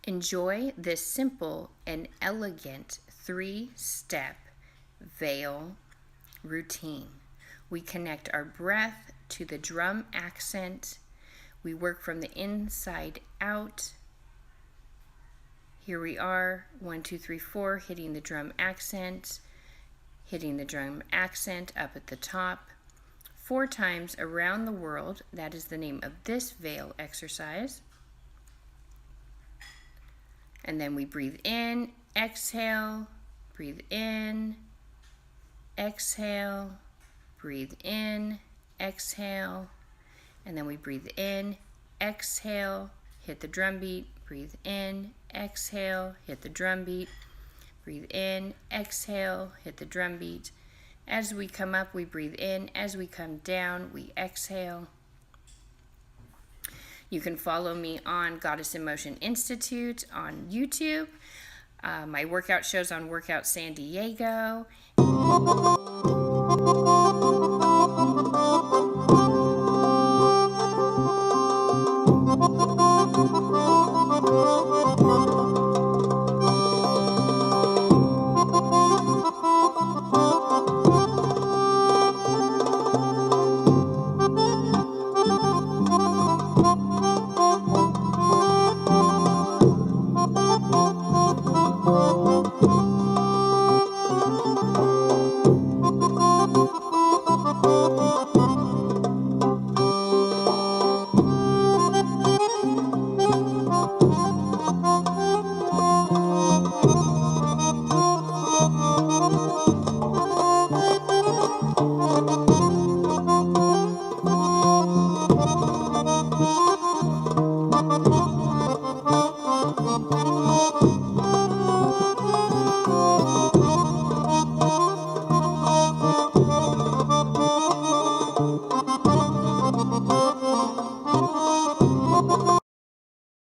Enjoy this simple and elegant 3-step veil routine. We connect our breath to the drum accent. We work from the inside out. Here we are, 1, 2, 3, 4, hitting the drum accent up at the top. 4 times around the world. That is the name of this veil exercise. And then we breathe in, exhale, breathe in, exhale, breathe in, exhale, and then we breathe in, exhale, hit the drum beat, breathe in, exhale, hit the drum beat, breathe in, exhale, hit the drum beat. As we come up, we breathe in. As we come down, we exhale. You can follow me on Goddess in Motion Institute on YouTube. My workout shows on Workout San Diego.